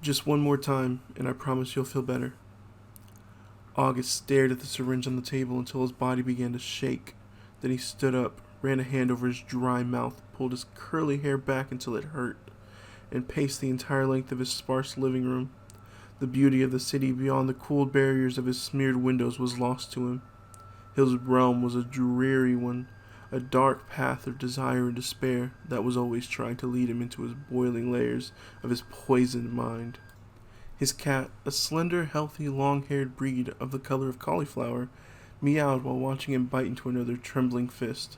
Just one more time, and I promise you'll feel better. August stared at the syringe on the table until his body began to shake. Then he stood up, ran a hand over his dry mouth, pulled his curly hair back until it hurt, and paced the entire length of his sparse living room. The beauty of the city beyond the cooled barriers of his smeared windows was lost to him. His realm was a dreary one, a dark path of desire and despair that was always trying to lead him into his boiling layers of his poisoned mind. His cat, a slender, healthy, long-haired breed of the color of cauliflower, meowed while watching him bite into another trembling fist.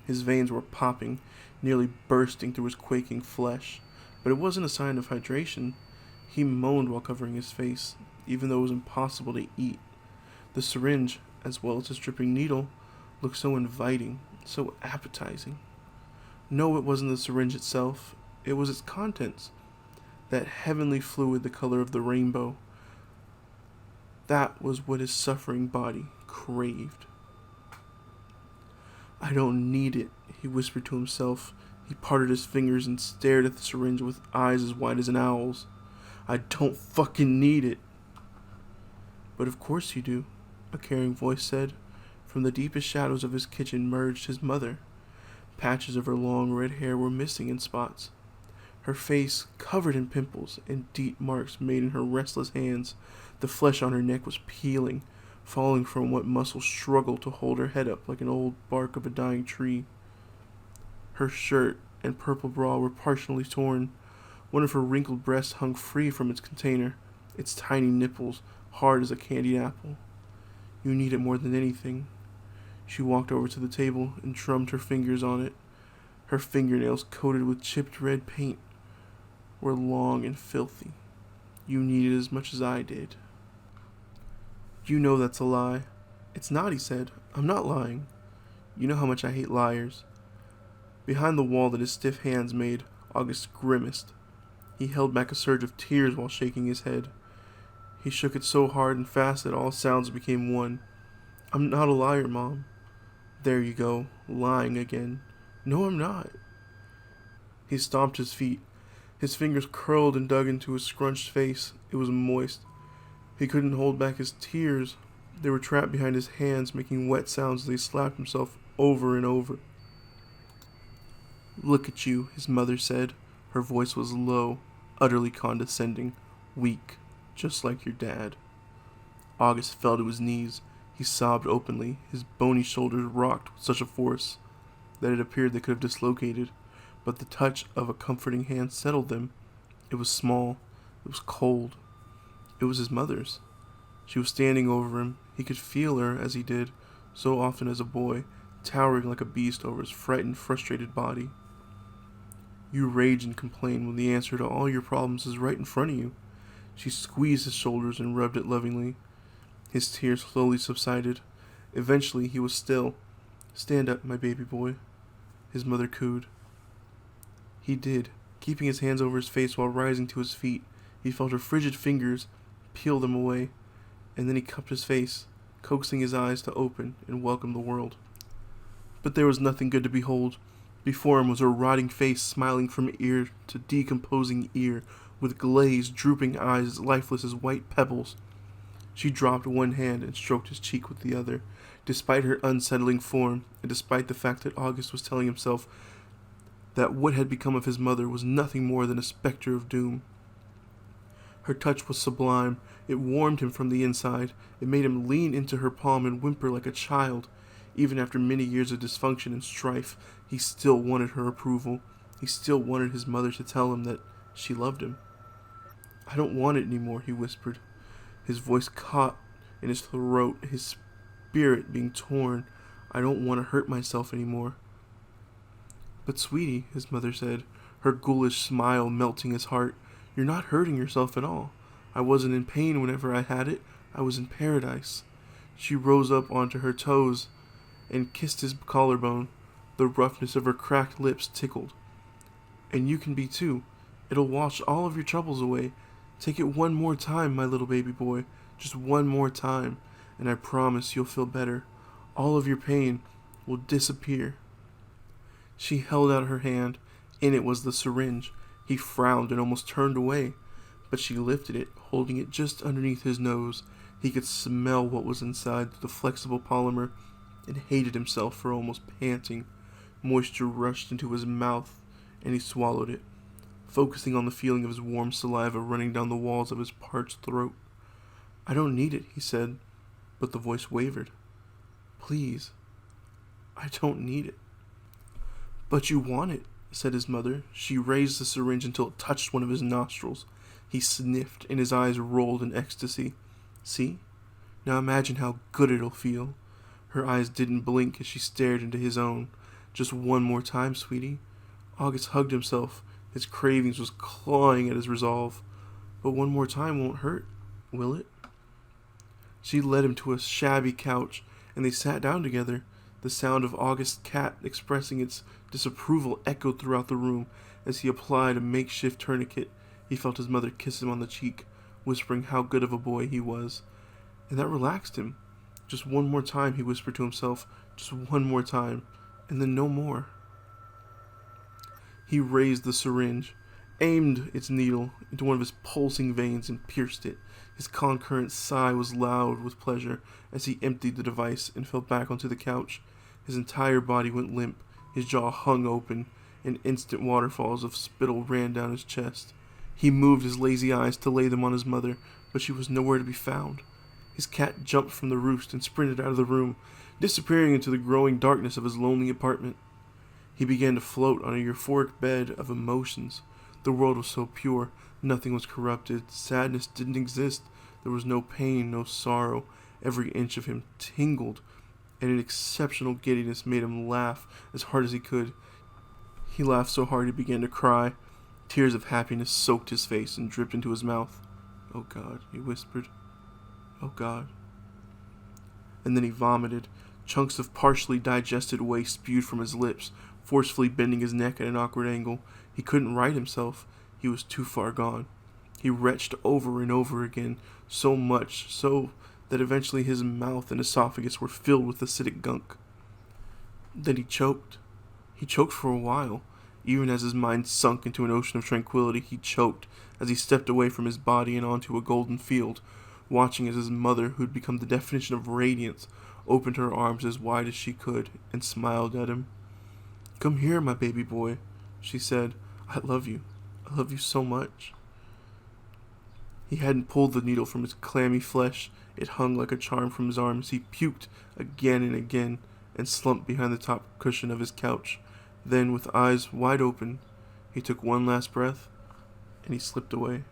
His veins were popping, nearly bursting through his quaking flesh, but it wasn't a sign of hydration. He moaned while covering his face, even though it was impossible to eat. The syringe, as well as his dripping needle, looked so inviting, so appetizing. No, it wasn't the syringe itself. It was its contents. That heavenly fluid the color of the rainbow. That was what his suffering body craved. I don't need it, he whispered to himself. He parted his fingers and stared at the syringe with eyes as wide as an owl's. I don't fucking need it. But of course you do, a caring voice said. From the deepest shadows of his kitchen emerged his mother. Patches of her long red hair were missing in spots. Her face covered in pimples and deep marks made in her restless hands. The flesh on her neck was peeling, falling from what muscle struggled to hold her head up like an old bark of a dying tree. Her shirt and purple bra were partially torn. One of her wrinkled breasts hung free from its container, its tiny nipples hard as a candied apple. You need it more than anything. She walked over to the table and drummed her fingers on it. Her fingernails, coated with chipped red paint, were long and filthy. You need it as much as I did. You know that's a lie. It's not, he said. I'm not lying. You know how much I hate liars. Behind the wall that his stiff hands made, August grimaced. He held back a surge of tears while shaking his head. He shook it so hard and fast that all sounds became one. I'm not a liar, Mom. There you go, lying again. No, I'm not. He stomped his feet. His fingers curled and dug into his scrunched face. It was moist. He couldn't hold back his tears. They were trapped behind his hands, making wet sounds as he slapped himself over and over. Look at you, his mother said. Her voice was low, utterly condescending, weak, just like your dad. August fell to his knees. He sobbed openly. His bony shoulders rocked with such a force that it appeared they could have dislocated, but the touch of a comforting hand settled them. It was small. It was cold. It was his mother's. She was standing over him. He could feel her as he did, so often as a boy, towering like a beast over his frightened, frustrated body. You rage and complain when the answer to all your problems is right in front of you. She squeezed his shoulders and rubbed it lovingly. His tears slowly subsided. Eventually, he was still. Stand up, my baby boy, his mother cooed. He did, keeping his hands over his face while rising to his feet. He felt her frigid fingers peel them away, and then he cupped his face, coaxing his eyes to open and welcome the world. But there was nothing good to behold. Before him was her rotting face, smiling from ear to decomposing ear, with glazed, drooping eyes as lifeless as white pebbles. She dropped one hand and stroked his cheek with the other, despite her unsettling form, and despite the fact that August was telling himself that what had become of his mother was nothing more than a specter of doom. Her touch was sublime. It warmed him from the inside. It made him lean into her palm and whimper like a child. Even after many years of dysfunction and strife, he still wanted her approval. He still wanted his mother to tell him that she loved him. I don't want it anymore, he whispered. His voice caught in his throat, his spirit being torn. I don't want to hurt myself anymore. But sweetie, his mother said, her ghoulish smile melting his heart, you're not hurting yourself at all. I wasn't in pain whenever I had it. I was in paradise. She rose up onto her toes and kissed his collarbone. The roughness of her cracked lips tickled. And you can be too. It'll wash all of your troubles away. Take it one more time, my little baby boy. Just one more time, and I promise you'll feel better. All of your pain will disappear. She held out her hand. In it was the syringe. He frowned and almost turned away, but she lifted it, holding it just underneath his nose. He could smell what was inside the flexible polymer and hated himself for almost panting. Moisture rushed into his mouth, and he swallowed it, focusing on the feeling of his warm saliva running down the walls of his parched throat. "I don't need it," he said, but the voice wavered. "Please, I don't need it." "But you want it," said his mother. She raised the syringe until it touched one of his nostrils. He sniffed, and his eyes rolled in ecstasy. "See? Now imagine how good it'll feel." Her eyes didn't blink as she stared into his own. "Just one more time, sweetie." August hugged himself. His cravings was clawing at his resolve. "But one more time won't hurt, will it?" She led him to a shabby couch, and they sat down together. The sound of August's cat expressing its disapproval echoed throughout the room as he applied a makeshift tourniquet. He felt his mother kiss him on the cheek, whispering how good of a boy he was. And that relaxed him. "Just one more time," he whispered to himself. "Just one more time, and then no more." He raised the syringe, aimed its needle into one of his pulsing veins, and pierced it. His concurrent sigh was loud with pleasure as he emptied the device and fell back onto the couch. His entire body went limp, his jaw hung open, and instant waterfalls of spittle ran down his chest. He moved his lazy eyes to lay them on his mother, but she was nowhere to be found. His cat jumped from the roost and sprinted out of the room, disappearing into the growing darkness of his lonely apartment. He began to float on a euphoric bed of emotions. The world was so pure, nothing was corrupted, sadness didn't exist, there was no pain, no sorrow. Every inch of him tingled, and an exceptional giddiness made him laugh as hard as he could. He laughed so hard he began to cry. Tears of happiness soaked his face and dripped into his mouth. "Oh God," he whispered. "Oh God." And then he vomited. Chunks of partially digested waste spewed from his lips, forcefully bending his neck at an awkward angle. He couldn't right himself. He was too far gone. He retched over and over again, so much so that eventually his mouth and esophagus were filled with acidic gunk. Then he choked. He choked for a while. Even as his mind sunk into an ocean of tranquility, he choked as he stepped away from his body and onto a golden field, watching as his mother, who'd become the definition of radiance, opened her arms as wide as she could and smiled at him. "Come here, my baby boy," she said. "I love you. I love you so much." He hadn't pulled the needle from his clammy flesh. It hung like a charm from his arm as he puked again and again and slumped behind the top cushion of his couch. Then, with eyes wide open, he took one last breath and he slipped away.